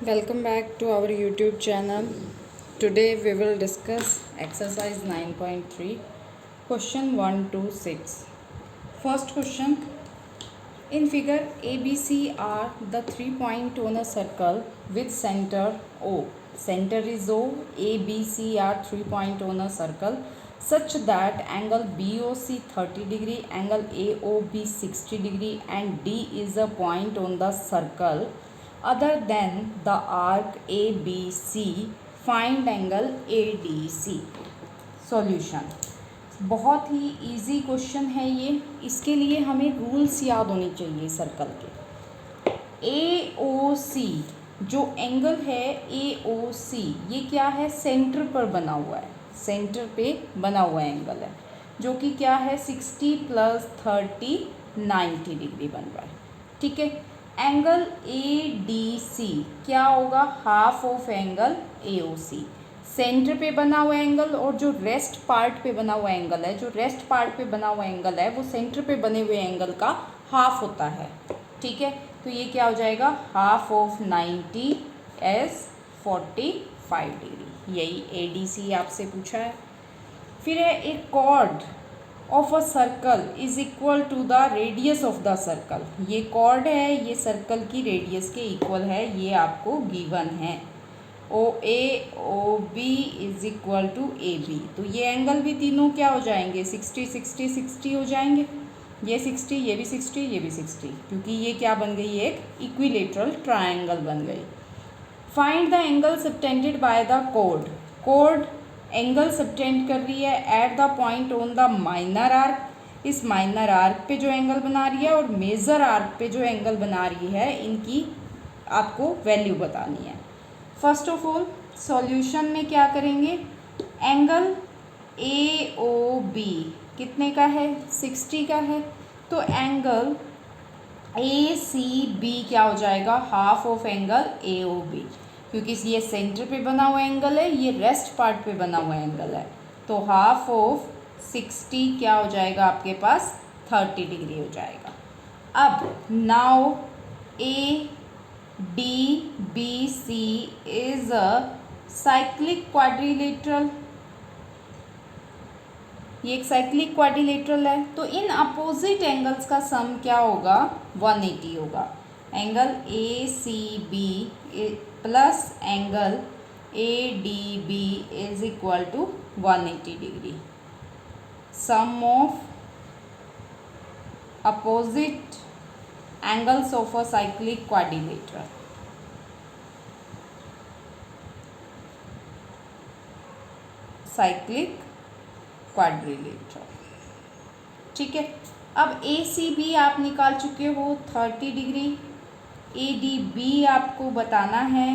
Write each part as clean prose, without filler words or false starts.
Welcome back to our YouTube channel. Today we will discuss exercise 9.3, question 1 to 6. First question. In figure ABC are the 3 points on a circle with center O. Center is O. ABC are 3 points on a circle such that angle BOC 30 degree, angle AOB 60 degree and D is a point on the circle other than the arc ABC. Find angle ADC. Solution. बहुत ही easy question है ये। इसके लिए हमें rules याद होने चाहिए circle के। ए ओ सी जो एंगल है ए ओ सी ये क्या है, सेंटर पर बना हुआ है, सेंटर पे बना हुआ एंगल है जो कि क्या है 60 + 30 90 डिग्री बन रहा है। ठीक है। एंगल ए डी सी क्या होगा, half of angle A O C. Centre पे बना हुआ एंगल और जो रेस्ट पार्ट पे बना हुआ एंगल है, जो रेस्ट पार्ट पे बना हुआ एंगल है वो सेंटर पे बने हुए एंगल का हाफ होता है। ठीक है, तो ये क्या हो जाएगा, हाफ ऑफ 90 एज 45 डिग्री। यही ए डी सी आपसे पूछा है। फिर है एक chord of a circle is equal to the radius of the circle. ये कॉर्ड है, ये सर्कल की रेडियस के इक्वल है, ये आपको गिवन है। O A O B is equal to A B. तो ये एंगल भी तीनों क्या हो जाएंगे, 60 60 60 हो जाएंगे। ये 60, ये भी 60, ये भी 60, क्योंकि ये क्या बन गई, एक इक्विलेटरल ट्रायंगल बन गई। Find the angle subtended by the code. Code angle subtend कर रही है at the point on the minor arc. इस माइनर आर्क पे जो एंगल बना रही है और मेजर आर्क पे जो एंगल बना रही है, इनकी आपको वैल्यू बतानी है। फर्स्ट ऑफ ऑल सॉल्यूशन में क्या करेंगे, एंगल ए ओ बी कितने का है, 60 का है। तो एंगल ए सी बी क्या हो जाएगा, half of angle A O B, क्योंकि ये सेंटर पे बना हुआ एंगल है, ये रेस्ट पार्ट पे बना हुआ एंगल है। तो हाफ ऑफ 60 क्या हो जाएगा आपके पास, 30 डिग्री हो जाएगा। अब now A D B C is a cyclic quadrilateral. ये एक साइक्लिक क्वाड्रिलेटरल है, तो इन अपोजिट एंगल्स का सम क्या होगा, 180 होगा। Angle A C B plus angle A D B is equal to 180 degree. Sum of opposite angles of a cyclic quadrilateral। Cyclic quadrilateral. ठीक है। अब ए सी बी आप निकाल चुके हो 30 डिग्री, ए डी बी आपको बताना है।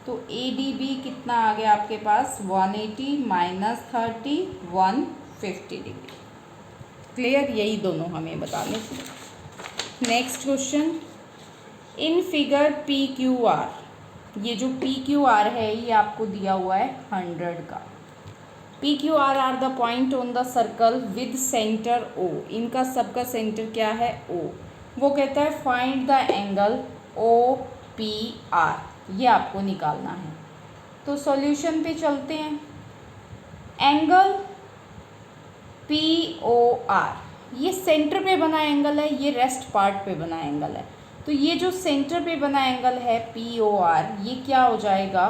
तो ए डी बी कितना आ गया आपके पास, 180 - 30 150 डिग्री। क्लियर, यही दोनों हमें बताने थे। Next question, in figure P Q are, ये जो पी क्यू आर है ये आपको दिया हुआ है 100 का। P Q R are the point on the circle with centre O. इनका सबका सेंटर क्या है, ओ। वो कहता है find the angle O P R, ये आपको निकालना है। तो सॉल्यूशन पे चलते हैं। एंगल पी ओ आर ये सेंटर पे बना एंगल है, ये रेस्ट पार्ट पे बना एंगल है। तो ये जो सेंटर पे बना एंगल है पी ओ आर, ये क्या हो जाएगा,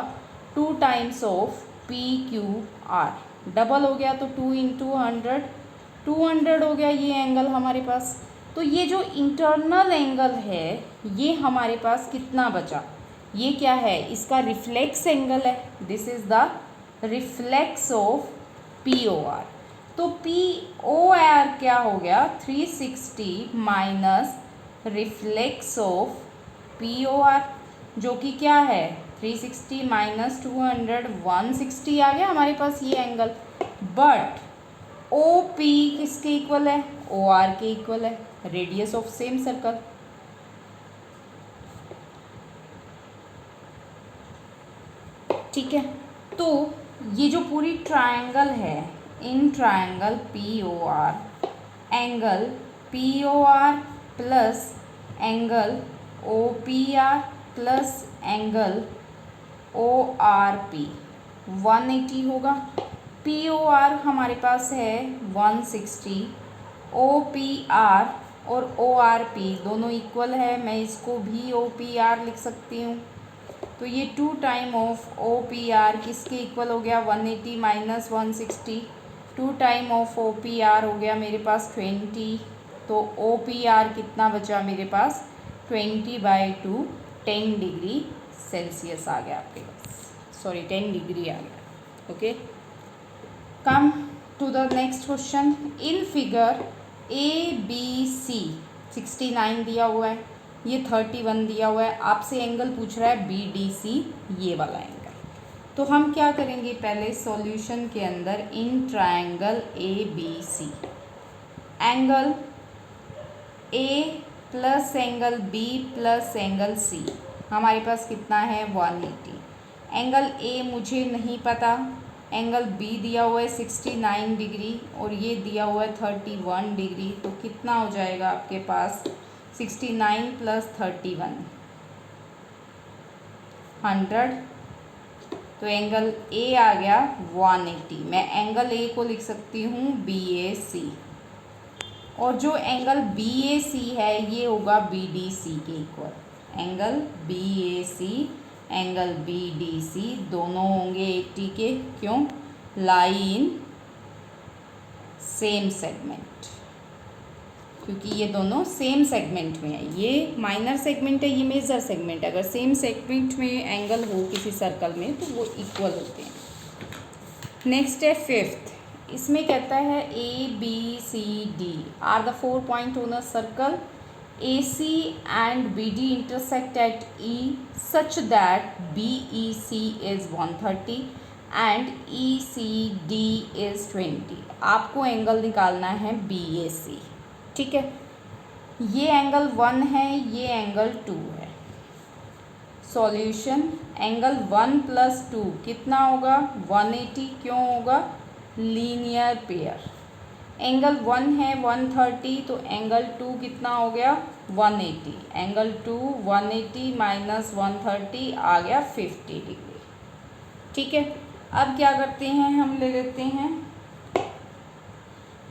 2 times of P Q are. Double हो गया तो 2 × 100, 200 हो गया ये एंगल हमारे पास। तो ये जो इंटरनल एंगल है ये हमारे पास कितना बचा, ये क्या है, इसका रिफ्लेक्स एंगल है। This is the reflex of P O R. तो पी ओ आर क्या हो गया, 360 minus reflex of P O R, जो कि क्या है 360 - 200 160 आ गया हमारे पास ये एंगल। बट ओ पी किसके इक्वल है, ओ आर के इक्वल है, रेडियस ऑफ सेम सर्कल। ठीक है। तो ये जो पूरी ट्रायंगल है, in triangle P O R, angle P O R plus angle O P R plus angle O R P 180 होगा। पी ओ आर हमारे पास है 160, ओ पी आर और ओ आर पी दोनों इक्वल है, मैं इसको भी ओ पी आर लिख सकती हूँ। तो ये 2 time of O P R किसके इक्वल हो गया, 180 minus 160, 2 time of O P R हो गया मेरे पास 20। तो ओ पी आर कितना बचा मेरे पास, 20/2, 10 डिग्री सेल्सियस आ गया आपके पास, सॉरी 10 डिग्री आ गया। Okay, come to the next question. In figure A B C 69 दिया हुआ है, ये 31 दिया हुआ है, आपसे एंगल पूछ रहा है बी डी सी, ये वाला एंगल। तो हम क्या करेंगे, पहले सॉल्यूशन के अंदर in triangle A B C, angle A plus angle B plus angle C हमारे पास कितना है 180। एंगल ए मुझे नहीं पता, एंगल बी दिया हुआ है 69 डिग्री और ये दिया हुआ है 31 डिग्री, तो कितना हो जाएगा आपके पास 69 प्लस 31 100। तो एंगल ए आ गया 180। मैं एंगल ए को लिख सकती हूँ बी ए सी, और जो एंगल बी ए सी है ये होगा बी डी सी के equal. Angle B A C angle B D C दोनों होंगे 80 के, क्यों, लाई इन सेम सेगमेंट, क्योंकि ये दोनों सेम सेगमेंट में है। ये माइनर सेगमेंट है, ये मेजर सेगमेंट है। अगर सेम सेगमेंट में एंगल हो किसी सर्कल में तो वो इक्वल होते हैं। नेक्स्ट है फिफ्थ, इसमें कहता है A B C D are the 4 point on a circle, A C and B D intersect at E such that B E C is 130 and E C D is 20। आपको angle निकालना है B A सी, ठीक है। ये angle 1 है, ये angle 2 है। Solution, angle 1 plus 2 कितना होगा 180, क्यों होगा, लीनियर पेयर। एंगल 1 है 130, तो एंगल 2 कितना हो गया 180। एंगल 2 180 माइनस 130 आ गया 50 डिग्री, ठीक है। अब क्या करते हैं, हम ले लेते हैं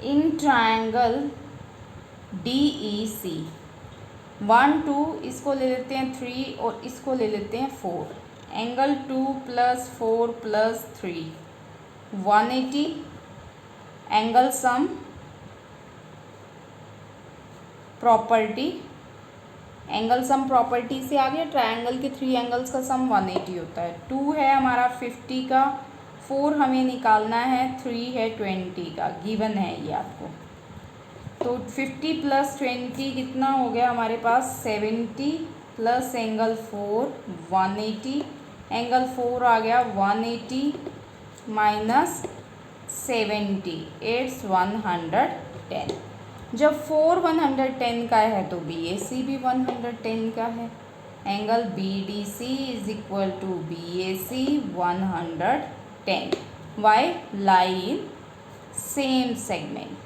इन ट्रायंगल डी ई सी 1 2, इसको ले लेते हैं 3 और इसको ले लेते हैं 4। Angle 2 plus 4 plus 3 180। Angle sum property, angle sum property से आ गया, ट्रायंगल के 3 एंगल्स का सम 180 होता है। 2 है हमारा 50 का, 4 हमें निकालना है, 3 है 20 का, गिवन है ये आपको। तो 50 प्लस 20 कितना हो गया हमारे पास 70 प्लस एंगल 4 180। एंगल 4 आ गया 180 माइनस 70 इट्स 110। जब 4 110 का है तो बी ए सी भी 110 का है। Angle B D C is equal to B A C 110, why, lie in same segment.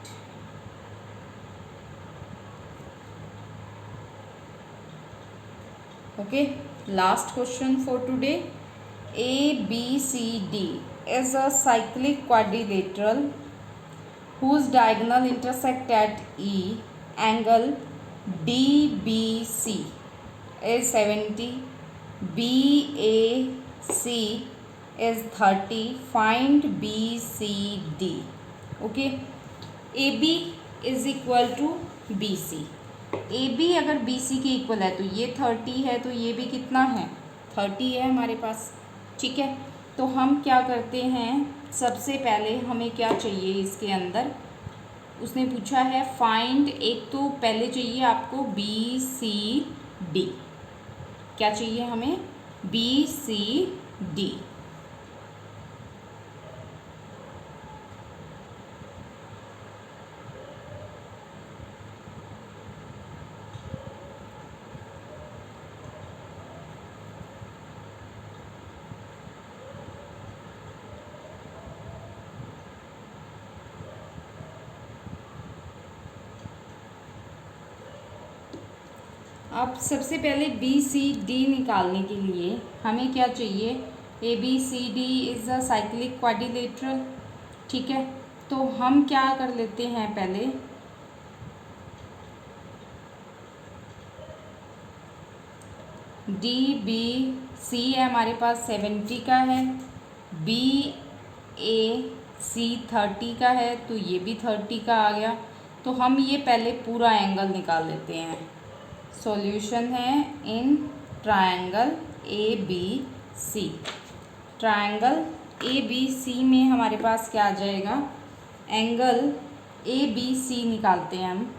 Okay, last question for today. A B C D is a cyclic quadrilateral whose diagonal intersect at E. Angle DBC is 70, BAC is 30. Find BCD. Okay, AB is equal to BC। A B अगर B C के equal है तो ये 30 है, तो ये भी कितना है 30 है हमारे पास, ठीक है। तो हम क्या करते हैं, सबसे पहले हमें क्या चाहिए इसके अंदर, उसने पूछा है फाइंड, एक तो पहले चाहिए आपको बी सी डी। क्या चाहिए हमें, बी सी डी। अब सबसे पहले बी सी डी निकालने के लिए हमें क्या चाहिए, A B C D is a cyclic quadrilateral. ठीक है, तो हम क्या कर लेते हैं, पहले डी बी सी है हमारे पास 70 का है, बी ए सी 30 का है, तो ये भी 30 का आ गया। तो हम ये पहले पूरा एंगल निकाल लेते हैं। सॉल्यूशन है in triangle A B C. Triangle A B C में हमारे पास क्या आ जाएगा, एंगल ए बी सी निकालते हैं हम।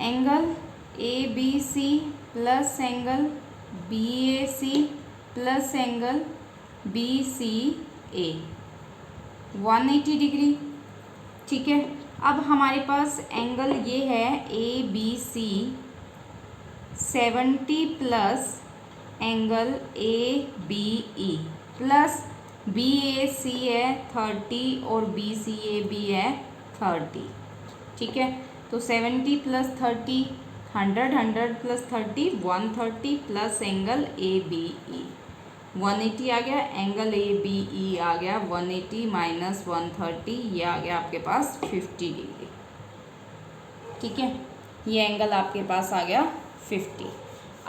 Angle A B C plus angle B A C plus angle B C A 180 degree. ठीक है, अब हमारे पास एंगल ये है A B C 70 plus angle A B E plus B A C है 30 और बी सी ए भी है 30। ठीक है, तो 70 plus 30 100, 100 plus 30 130 plus angle A B E 180 आ गया, एंगल ए बी ई आ गया 180 माइनस 130, ये आ गया आपके पास 50 डिग्री। ठीक है, ये एंगल आपके पास आ गया 50।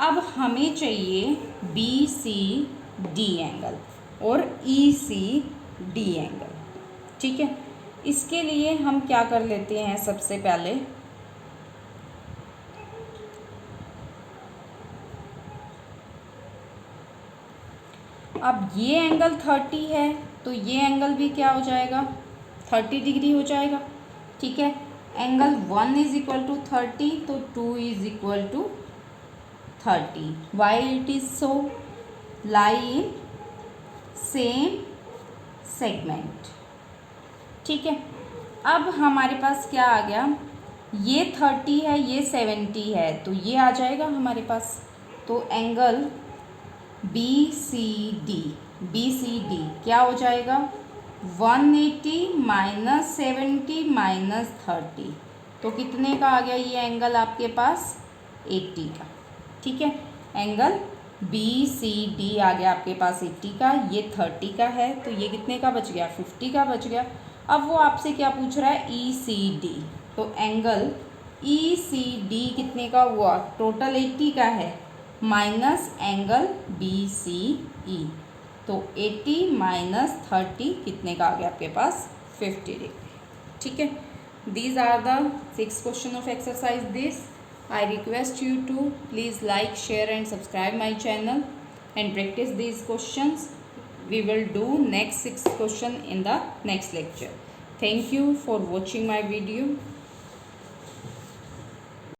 अब हमें चाहिए बी सी डी एंगल और ई सी डी एंगल। ठीक है, इसके लिए हम क्या कर लेते हैं, सबसे पहले अब ये एंगल 30 है, तो ये एंगल भी क्या हो जाएगा, 30 डिग्री हो जाएगा। ठीक है, एंगल 1 इज इक्वल टू 30, तो 2 is equal to 30। Why it is so, lie in same segment. ठीक है, अब हमारे पास क्या आ गया, ये 30 है, ये 70 है, तो ये आ जाएगा हमारे पास। तो एंगल बी सी डी क्या हो जाएगा, 180 माइनस 70 माइनस 30, तो कितने का आ गया ये एंगल आपके पास, 80 का। ठीक है, एंगल बी सी डी आ गया आपके पास 80 का, ये 30 का है, तो ये कितने का बच गया, 50 का बच गया। अब वो आपसे क्या पूछ रहा है, ई सी डी, तो एंगल ई सी डी कितने का हुआ, टोटल 80 का है, माइनस एंगल बी सी ई, तो 80 माइनस 30 कितने का आ गया आपके पास, 50 डिग्री। ठीक है, these are the 6 question of exercise this. I request you to please like, share and subscribe my channel and practice these questions. We will do next 6 question in the next lecture. Thank you for watching my video.